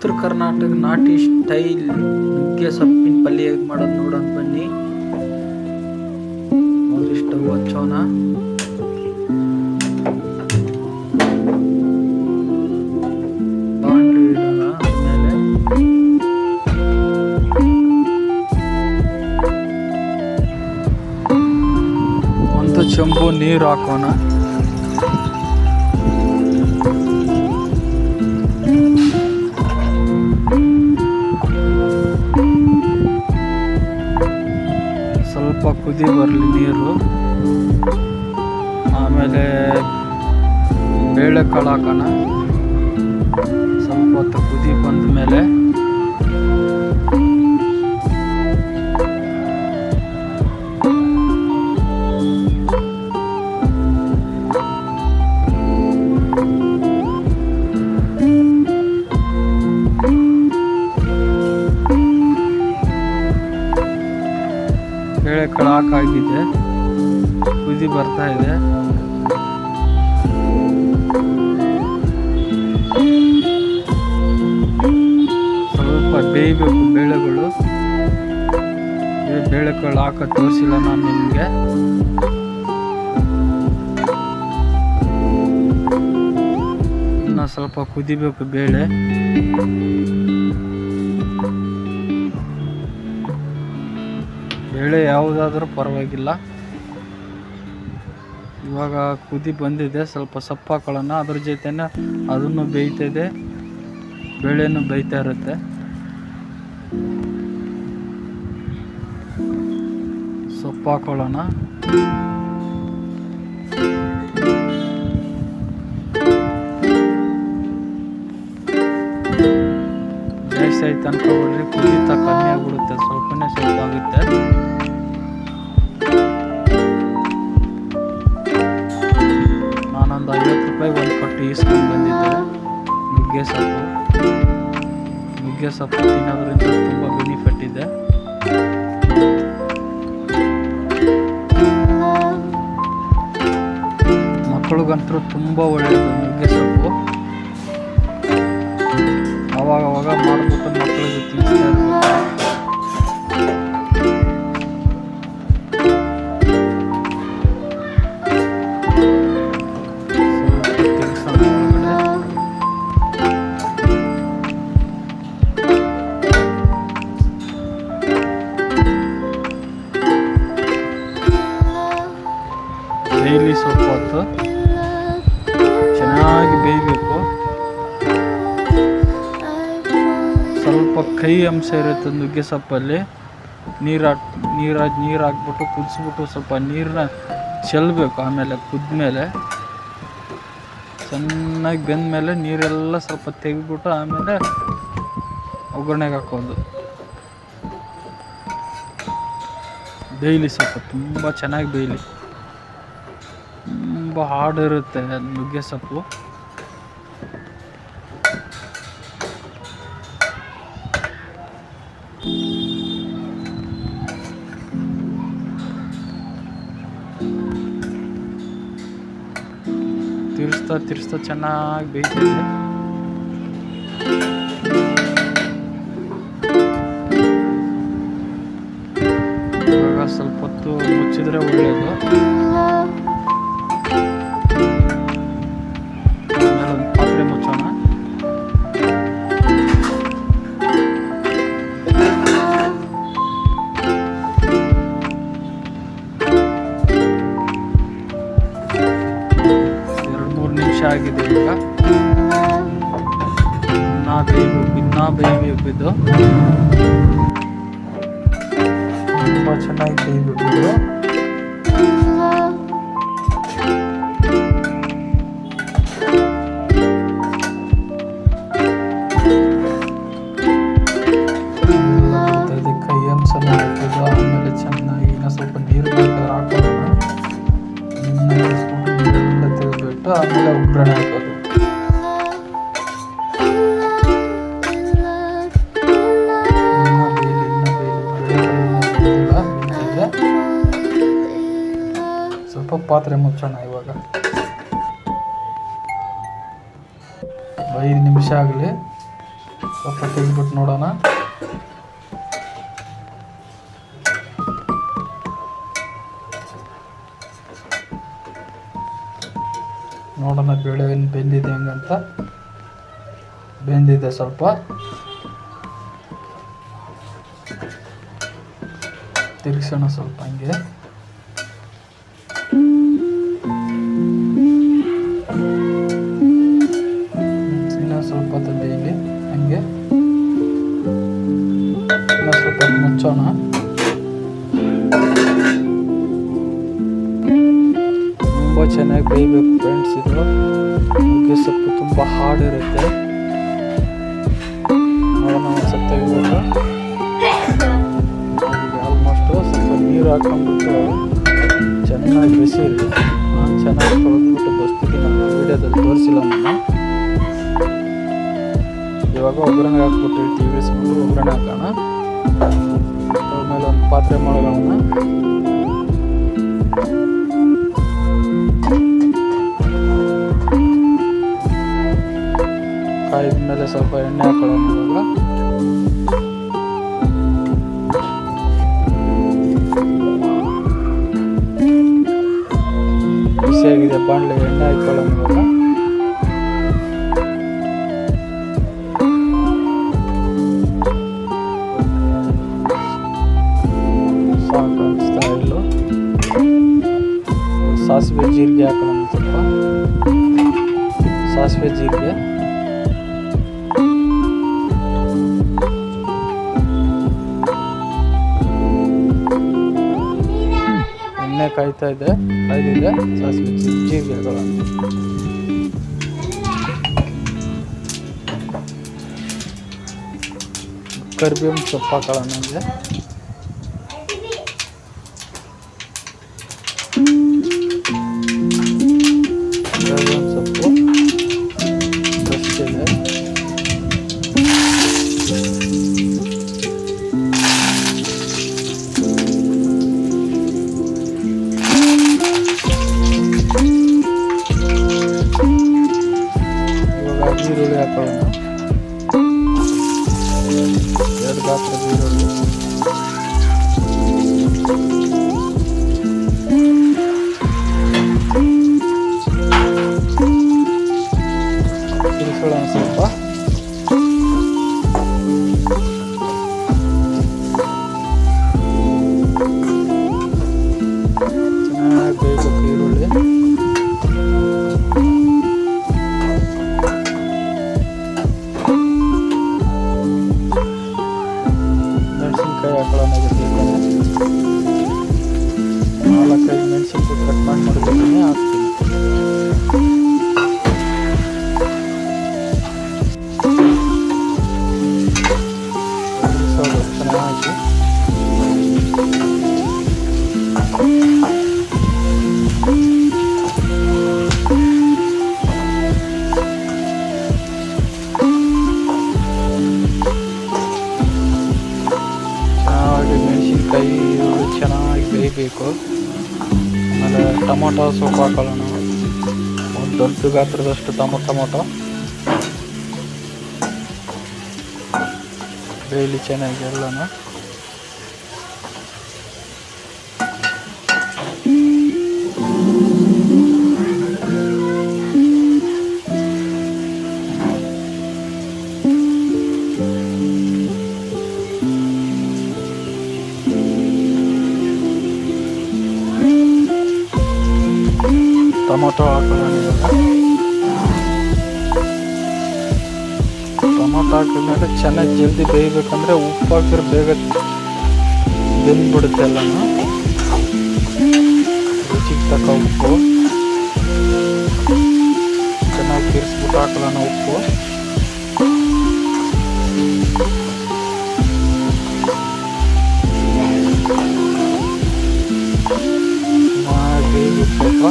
ಉತ್ತರ ಕರ್ನಾಟಕ ನಾಟಿ ಸ್ಟೈಲ್ ನುಗ್ಗೆ ಸೊಪ್ಪಿನ ಪಲ್ಯ ಹೇಗೆ ಮಾಡೋದು ನೋಡೋಣ ಬನ್ನಿ. ಮೊದಲು ಸ್ಟವ್ ಹಚ್ಚೋಣ. ಬಾಂಡ್ಲಿ ಇಡೋಣ. ಆಮೇಲೆ ಒಂದು ಚೆಂಬು ನೀರು ಹಾಕೋಣ. ಸ್ವಲ್ಪ ಕುದಿ ಬರಲಿ ನೀರು. ಆಮೇಲೆ ಬೇಳೆಕಾಳು ಹಾಕೋಣ. ಸ್ವಲ್ಪ ಹೊತ್ತು ಕುದಿ ಬಂದ ಮೇಲೆ ಬೇಳೆಕಾಳು ಹಾಕಾಗಿದೆ, ಕುದಿ ಬರ್ತಾ ಇದೆ. ಸ್ವಲ್ಪ ಬೇಯಬೇಕು ಬೇಳೆಗಳು. ಬೇಳೆಕಾಳು ಹಾಕ ತೋರಿಸಿಲ್ಲ ನಾನು ನಿಮಗೆ. ಇನ್ನು ಸ್ವಲ್ಪ ಕುದಿಬೇಕು ಬೇಳೆ. ಬೇಳೆ ಯಾವುದಾದ್ರೂ ಪರವಾಗಿಲ್ಲ. ಇವಾಗ ಕುದಿ ಬಂದಿದೆ. ಸ್ವಲ್ಪ ಸೊಪ್ಪು ಹಾಕೊಳ್ಳೋಣ. ಅದ್ರ ಜೊತೆನೆ ಅದನ್ನು ಬೇಯ್ತಿದೆ, ಬೇಳೆನೂ ಬೇಯ್ತಾ ಇರುತ್ತೆ. ಸೊಪ್ಪು ಹಾಕೊಳ್ಳೋಣ. ಜಾಸ್ತಿ ಆಯ್ತು ಅನ್ಕೊಬಿಡ್ರಿ, ಕುದಿತಾ ಕಮ್ಮಿ ಆಗ್ಬಿಡುತ್ತೆ. ಸ್ವಲ್ಪನೇ ಸ್ವಲ್ಪ ಆಗುತ್ತೆ. ನಾನೊಂದು 50 ರೂಪಾಯಿ ಒಂದು ಕಟ್ಟು ಈಸ್ಕೊಂಡು ಬಂದಿದ್ದೆ. ನುಗ್ಗೆ ಸೊಪ್ಪು ತಿನ್ನೋದ್ರಿಂದ ತುಂಬ ಬೆನಿಫಿಟ್ ಇದೆ. ಮಕ್ಕಳಿಗಂತೂ ತುಂಬ ಒಳ್ಳೆಯದು ನುಗ್ಗೆ ಸೊಪ್ಪು. ಅವಾಗ ಮಾಡಿಬಿಟ್ಟು ಮಕ್ಕಳಿಗೆ ತಿನ್ನಿಸ್ತಾ ಇರಬೇಕು. ಬೇಯಲಿ ಸ್ವಲ್ಪ ಹೊತ್ತು, ಚೆನ್ನಾಗಿ ಬೇಯಬೇಕು. ಸ್ವಲ್ಪ ಕೈ ಅಂಶ ಇರುತ್ತೆ ನುಗ್ಗೆ ಸೊಪ್ಪಲ್ಲಿ. ನೀರು ಹಾಕ್ಬಿಟ್ಟು ಕುದಿಸ್ಬಿಟ್ಟು ಸ್ವಲ್ಪ ನೀರನ್ನ ಚೆಲ್ಲಬೇಕು. ಆಮೇಲೆ ಕುದ್ಮೇಲೆ ಚೆನ್ನಾಗಿ ಬೆಂದಮೇಲೆ ನೀರೆಲ್ಲ ಸ್ವಲ್ಪ ತೆಗೆದ್ಬಿಟ್ಟು ಆಮೇಲೆ ಒಗ್ಗರಣೆಗೆ ಹಾಕೋದು. ಬೇಯಲಿ ಸ್ವಲ್ಪ, ತುಂಬ ಚೆನ್ನಾಗಿ ಬೇಯಲಿ. ತುಂಬ ಹಾರ್ಡಿರುತ್ತೆ ನುಗ್ಗೆ ಸೊಪ್ಪು. ತಿರ್ಸ್ತಾ ಚೆನ್ನಾಗಿ ಬೇಯ್ತಿದೆ. ಇವಾಗ ಸ್ವಲ್ಪ ಹೊತ್ತು ಮುಚ್ಚಿದ್ರೆ ಒಳ್ಳೆಯದು. ಆಮೇಲೆ ಒಂದು ಪಾತ್ರೆ ಮುಚ್ಚೋಣ. ಆಗಿದೆ. ಈಗ ಇನ್ನ ಬೇಯಬೇಕು. ಇದು ತುಂಬ ಚೆನ್ನಾಗಿ ಬೇಯಬೇಕು. ಇದು ಕೈ ಅಂಶ ಹಾಕೋದು. ಆಮೇಲೆ ಚೆನ್ನಾಗಿ ಇನ್ನ ಸ್ವಲ್ಪ ನೀರು ಬೇಕಾದ್ರೆ ಹಾಕೋಣ. ನೀರೆಲ್ಲ ತೆಗೆದ್ಬಿಟ್ಟು ಆಮೇಲೆ ಒಗ್ಗರಣೆ ಹಾಕೋದು. ಸ್ವಲ್ಪ ಪಾತ್ರೆ ಮುಚ್ಚೋಣ. ಇವಾಗ 5 ನಿಮಿಷ ಆಗಲಿ. ಸ್ವಲ್ಪ ತೆಗೆದ್ಬಿಟ್ಟು ನೋಡೋಣ. ನೋಡೋಣ ಬೇಳೆ ಏನು ಬೆಂದಿದೆ ಹೆಂಗಂತ. ಬೆಂದಿದೆ ಸ್ವಲ್ಪ. ತಿರ್ಗಿಸೋಣ ಸ್ವಲ್ಪ ಹಂಗೆ. ಇನ್ನೂ ಸ್ವಲ್ಪ ಹೊತ್ತು ಬೇಯಲಿ ಹಂಗೆ. ಇನ್ನೂ ಸ್ವಲ್ಪ ಮುಚ್ಚೋಣ. ತುಂಬ ಚೆನ್ನಾಗಿ ಬೇಯಬೇಕು ಫ್ರೆಂಡ್ಸ್. ಇದು ನುಗ್ಗೆ ಸೊಪ್ಪು ತುಂಬ ಹಾರ್ಡ್ ಇರುತ್ತೆ. ನೋಡೋಣ ಒಂದ್ಸತಿ ತೆಗಿಬೇಕು. ಆಲ್ಮೋಸ್ಟು ಸ್ವಲ್ಪ ನೀರು ಹಾಕೊಂಡ್ಬಿಟ್ಟು ಚೆನ್ನಾಗಿ ಬೆಸಿರಿ. ಚೆನ್ನಾಗಿ ತೊಳೆದ್ಬಿಟ್ಟು ಬಸ್ತಿಗೆ ನಾನು ವೀಡಿಯೋದಲ್ಲಿ ತೋರಿಸಿಲ್ಲ ನಾನು. ಇವಾಗ ಒಗ್ಗರಣೆ ಹಾಕ್ಬಿಟ್ಟು ಇಳ್ತೀವಿ. ಇಳಿಸ್ಬಿಟ್ಟು ಒಗ್ಗರಣೆ ಹಾಕೋಣ. ಆಮೇಲೆ ಒಂದು ಪಾತ್ರೆ ಮಾಡೋಣ. ಕಾಯ್ದ ಮೇಲೆ ಸ್ವಲ್ಪ ಎಣ್ಣೆ ಹಾಕೊಳ್ಳೋಣ. ಇವಾಗ ಬಿಸಿಯಾಗಿದೆ ಬಾಣಲೆ. ಎಣ್ಣೆ ಹಾಕೊಳ್ಳೋಣ ಇವಾಗ. ಸಾಕು ಅನಿಸ್ತಾ ಇಲ್ಲ. ಸಾಸಿವೆ ಜೀರಿಗೆ ಹಾಕೋಣ ಸ್ವಲ್ಪ. ಸಾಸಿವೆ ಜೀರಿಗೆ ಎಣ್ಣೆ ಕಾಯ್ದಿದೆ. ಸಾಸಿವೆ ಜೀರಿಗೆ ಹಾಕೋಣ. ಕರಿಬೇವಿನ ಸೊಪ್ಪು ಹಾಕೋಣ. ಹಂಗೆ ಕರಿಬೇವಿನ ಸೊಪ್ಪು ಅಷ್ಟಿದೆ. ಇವಾಗ ಈರುಳ್ಳಿ ಹಾಕೊಳ್ಳೋಣ. 2 ಗಾತ್ರದ ಈರುಳ್ಳಿ. ತಿರ್ಗಿಸೋಣ ಸ್ವಲ್ಪ. ಚೆನ್ನಾಗಿ ಬೇಯಬೇಕು ಈರುಳ್ಳಿ. ಮೆಣಸಿನ್ಕಾಯಿ ಹಾಕೊಳ್ಳೋಣ. 4-5 ಮೆಣಸಿನ್ಕಾಯಿ ಕಟ್ ಮಾಡಿ ಮಾಡಿದ್ದೀನಿ, ಹಾಕ್ತೀನಿ. ಚೆನ್ನಾಗಿ ಮೆಣಸಿನ್ಕಾಯಿ ಚೆನ್ನಾಗಿ ಬೇಯಬೇಕು. ಆಮೇಲೆ ಟೊಮೊಟೊ ಸ್ವಲ್ಪ ಹಾಕೊಳ್ಳೋಣ. ಒಂದು ದೊಡ್ಡ ಗಾತ್ರದಷ್ಟು ಟೊಮೊಟೊ ಬೇಯಲಿ ಚೆನ್ನಾಗಿ ಎಲ್ಲನ. ಟೊಮೊಟೊ ಹಾಕೋಣ. ಟೊಮೊಟೊ ಹಾಕಿದ್ಮೇಲೆ ಚೆನ್ನಾಗಿ ಜಲ್ದಿ ಬೇಯಬೇಕಂದ್ರೆ ಉಪ್ಪು ಹಾಕಿದ್ರೆ ಬೇಗ ಬೆಂದ್ಬಿಡುತ್ತೆ ಎಲ್ಲನೂ. ರುಚಿಗೆ ತಕ್ಕ ಉಪ್ಪು ಚೆನ್ನಾಗಿ ತಿರ್ಸ್ಬಿಟ್ಟು ಹಾಕೋಣ. ಉಪ್ಪು ಬೇಯಬೇಕು ಸ್ವಲ್ಪ.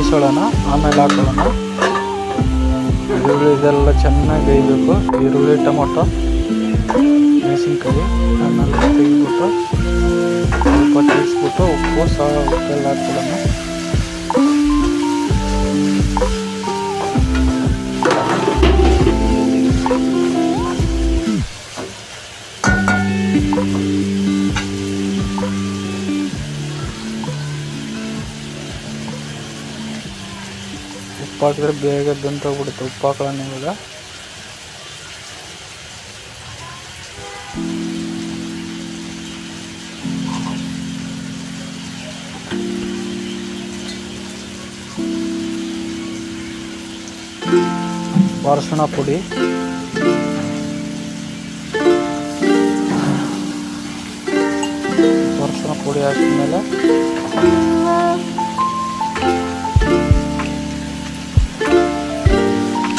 ಬೇಯಿಸೋಣ, ಆಮೇಲೆ ಹಾಕೊಳ್ಳೋಣ. ಈರುಳ್ಳಿ ಇದೆಲ್ಲ ಚೆನ್ನಾಗಿ ಬೇಯಬೇಕು. ಈರುಳ್ಳಿ, ಟೊಮೊಟೊ, ಮೆಣಸಿನ್ಕಾಯಿ ಆಮೇಲೆ ತೆಗೆದ್ಬಿಟ್ಟು ಸ್ವಲ್ಪ ತಿರ್ಸ್ಬಿಟ್ಟು ಉಪ್ಪೆಲ್ಲ ಹಾಕ್ಕೊಳ್ಳೋಣ. ಉಪ್ಪು ಹಾಕಿದ್ರೆ ಬೇಗ ಬೆಂದೋಗ್ಬಿಡುತ್ತೆ. ಉಪ್ಪು ಹಾಕೊಳ್ಳೋಣ ಇವಾಗ. ಅರಿಶಿಣ ಪುಡಿ, ಅರಿಶಿಣ ಪುಡಿ ಹಾಕಿದ್ಮೇಲೆ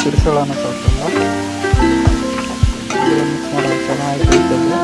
ತಿರ್ಸೋಣ. ಸ್ವಲ್ಪ ಮಿಕ್ಸ್ ಮಾಡೋದು ಚೆನ್ನಾಗಿ ಬೇಯ್ತದೆ.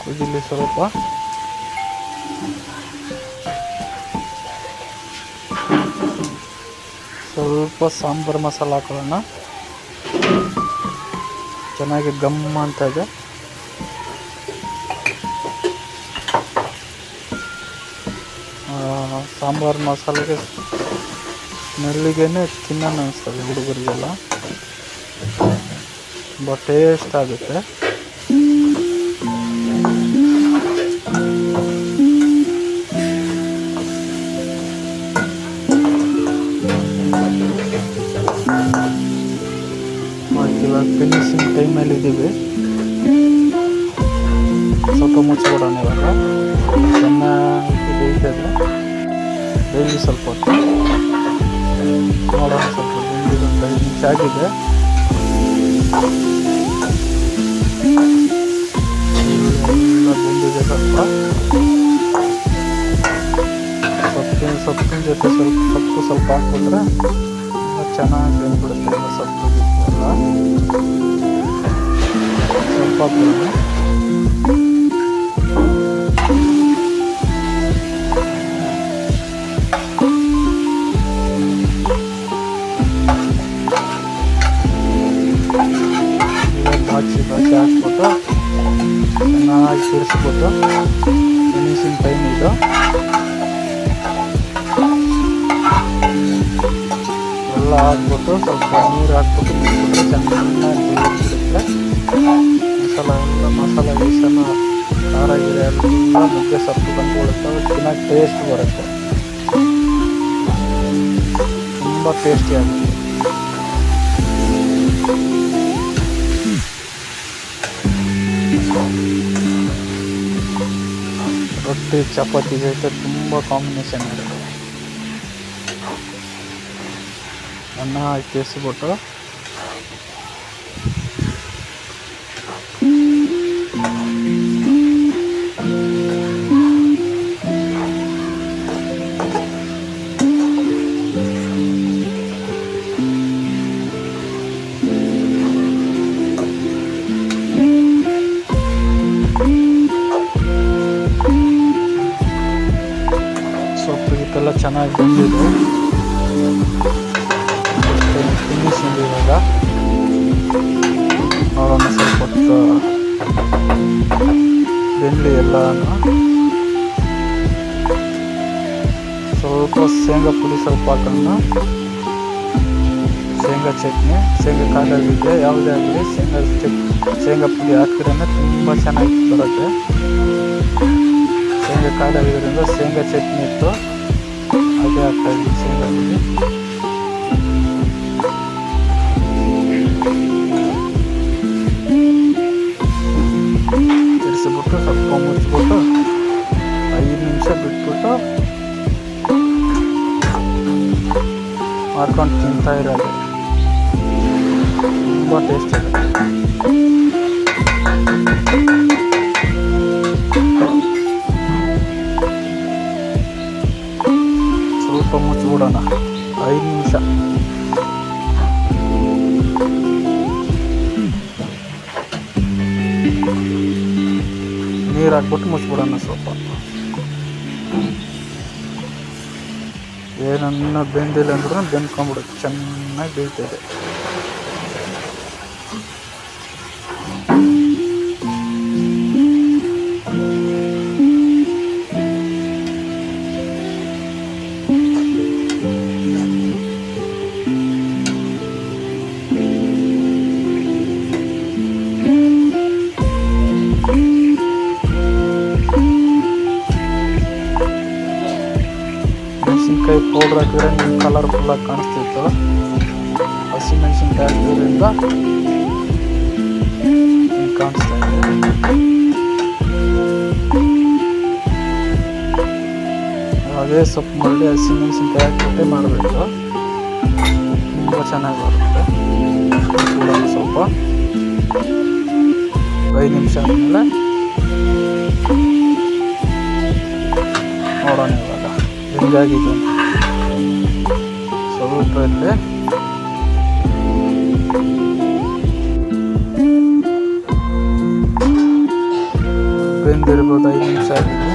ಕುದಿಲಿ ಸ್ವಲ್ಪ ಸಾಂಬಾರು ಮಸಾಲ ಹಾಕೊಳ್ಳೋಣ. ಚೆನ್ನಾಗಿ ಗಮ್ ಅಂತ ಇದೆ. ಸಾಂಬಾರು ಮಸಾಲೆಗೆ ಸ್ಮೆಲ್ಲಿಗೆ ತಿನ್ನೋಣ ಅನಿಸ್ತದೆ ಹುಡುಗರಿಗೆಲ್ಲ. ತುಂಬ ಟೇಸ್ಟ್ ಆಗುತ್ತೆ. ಇವಾಗ ಫಿನಿಶಿಂಗ್ ಟೈಮಲ್ಲಿ ಇದ್ದೀವಿ. ಸ್ವಲ್ಪ ಮುಚ್ಚಿಬಿಡೋಣ. ಇವಾಗ ಚೆನ್ನಾಗಿ ಬೇಯ್ತದೆ. ಬೇಯ್ಲಿ ಸ್ವಲ್ಪ ಹೊತ್ತು ನೋಡೋಣ. ಸ್ವಲ್ಪ ಬೆಂದಿದ್ದು ಒಂದು 5 ನಿಮಿಷ ಆಗಿದೆ. ಎಲ್ಲ ಬೆಂದಿದೆ. ಸೊಪ್ಪಿನ ಜೊತೆ ಸ್ವಲ್ಪ ಹಾಕಿದ್ರೆ ಚೆನ್ನಾಗಿ ಬೆಂದ್ಬಿಡುತ್ತೆ. ಎಲ್ಲ ಸೊಪ್ಪು ಎಲ್ಲ ಸ್ವಲ್ಪ ಹಾಕೋಣ. ಬಾಚಿ ಹಾಕ್ಬಿಟ್ಟು ಚೆನ್ನಾಗಿ ತಿರ್ಸ್ಬಿಟ್ಟು ಫಿನಿಶಿಂಗ್ ಟೈಮ್ ಇದು. ಎಲ್ಲ ಹಾಕ್ಬಿಟ್ಟು ಸ್ವಲ್ಪ ನೀರು ಹಾಕ್ಬಿಟ್ಟು ಬಿಟ್ಬಿಟ್ರೆ ಚೆನ್ನಾಗಿ ಬೇಯಿಸಿರುತ್ತೆ. ಮಸಾಲ ಗೀಸನ ಖಾರ ಗಿರ ಎಲ್ಲ ಮುದ್ದೆ ಸೊಪ್ಪು ಬಂದ್ಬಿಡುತ್ತೆ. ಚೆನ್ನಾಗಿ ಟೇಸ್ಟ್ ಬರುತ್ತೆ. ತುಂಬ ಟೇಸ್ಟಿ ಆಗುತ್ತೆ. ರೊಟ್ಟಿ ಚಪಾತಿ ಜೊತೆ ತುಂಬ ಕಾಂಬಿನೇಷನ್ ಇದೆ. ಅನ್ನ ಹಾಕಿ ಬೇಯಿಸ್ಬಿಟ್ಟು ಸೊಪ್ಪಿಗೆಲ್ಲ ಚೆನ್ನಾಗಿ ಬಂದಿದೆ. ಫಿನಿಶಿಂಗ್ ಇವಾಗ ನೋಡೋಣ. ಸ್ವಲ್ಪ ಹೊತ್ತು ಬೆಂಡಿ ಎಲ್ಲನೂ ಸ್ವಲ್ಪ ಶೇಂಗಾ ಪುಡಿ ಸ್ವಲ್ಪ ಹಾಕೋಣ. ಶೇಂಗಾ ಚಟ್ನಿ, ಶೇಂಗಾ ಕಾಲಾಗಿದೆ ಯಾವುದೇ ಆಗಲಿ ಶೇಂಗಾ ಪುಡಿ ಹಾಕಿದ್ರೆ ತುಂಬ ಚೆನ್ನಾಗಿ ಬರುತ್ತೆ. ಕಾಲಾಗಿದ್ದರಿಂದ ಶೇಂಗಾ ಚಟ್ನಿ ಇತ್ತು, ಅದೇ ಹಾಕ್ತಾಯಿದ್ವಿ ಶೇಂಗಾ ಪುಡಿ. ತಿರ್ಸಿಬಿಟ್ಟು ಸ್ವಲ್ಪ ಮುಚ್ಚಿಬಿಟ್ಟು 5 ನಿಮಿಷ ಬಿಟ್ಬಿಟ್ಟು ಮಾಡ್ಕೊಂಡು ತಿಂತಾ ಇರೋದು. ತುಂಬ ಟೇಸ್ಟ್ ಇದೆ. ಸ್ವಲ್ಪ ಮುಚ್ಚಿಬಿಡೋಣ 5 ನಿಮಿಷ. ನೀರು ಹಾಕ್ಬಿಟ್ಟು ಮುಚ್ಚಿಬಿಡೋಣ ಸ್ವಲ್ಪ. ಏನನ್ನ ಬೆಂದಿಲ್ಲ ಅಂದ್ರೂ ಬೆಂದ್ಕೊಂಡ್ಬಿಡುತ್ತೆ, ಚೆನ್ನಾಗಿ ಬೇಯ್ತದೆ. ಮೆಣಸಿನ್ಕಾಯಿ ಪೌಡ್ರ್ ಹಾಕಿದ್ರೆ ನಿಮ್ಗೆ ಕಲರ್ಫುಲ್ಲಾಗಿ ಕಾಣಿಸ್ತಿತ್ತು. ಹಸಿಮೆಣಸಿನ್ಕಾಯಿ ಹಾಕಿದ್ರಿಂದ ಕಾಣಿಸ್ತಾ ಇದೆ. ಅದೇ ಸೊಪ್ಪು ಮಾಡಿ ಹಸಿಮೆಣಸಿನ್ಕಾಯಿ ಹಾಕಿಬಿಟ್ಟೆ ಮಾಡಬೇಕು, ತುಂಬ ಚೆನ್ನಾಗಿ ಬರುತ್ತೆ. ಸ್ವಲ್ಪ 5 ನಿಮಿಷ ಆದಮೇಲೆ ನೋಡೋಣ ಇವಾಗ ಹೆಂಗಾಗಿದೆ ಅಂತ. ಸ್ವಲ್ಪ ಇರಲಿ. ಬೆಂದಿರ್ಬೋದು. 5 ನಿಮಿಷ ಆಗಿದೆ.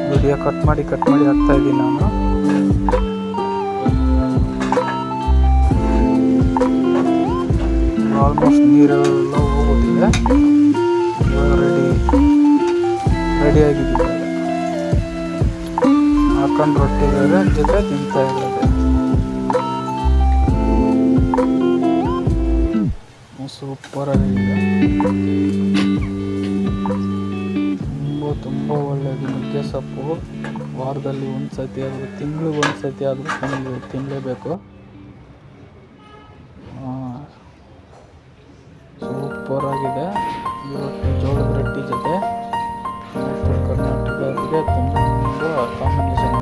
ವಿಡಿಯೋ ಕಟ್ ಮಾಡಿ ಹಾಕ್ತಾ ಇದ್ದೀನಿ ನಾನು. ಆಲ್ಮೋಸ್ಟ್ ನೀರೆಲ್ಲ ಹೋಗ್ಬಿಟ್ಟಿದೆ. ಇವಾಗ ರೆಡಿ ಆಗಿದ್ದೀವಿ. ಹಾಕೊಂಡು ರೊಟ್ಟಿ ಬೇರೆ ಜೊತೆ ತಿಂತಾ ಇರೋದೆ. ಸೂಪರ್ ಆಗಿದೆ. ತುಂಬ ಒಳ್ಳೆಯದು. ನುಗ್ಗೆ ಸೊಪ್ಪು ವಾರದಲ್ಲಿ 1 ಸತಿ ಆದರೂ, ತಿಂಗಳಿಗೆ 1 ಸತಿ ಆದರೂ ತಿನ್ನಲೇಬೇಕು. ಸೂಪರ್ ಆಗಿದೆ.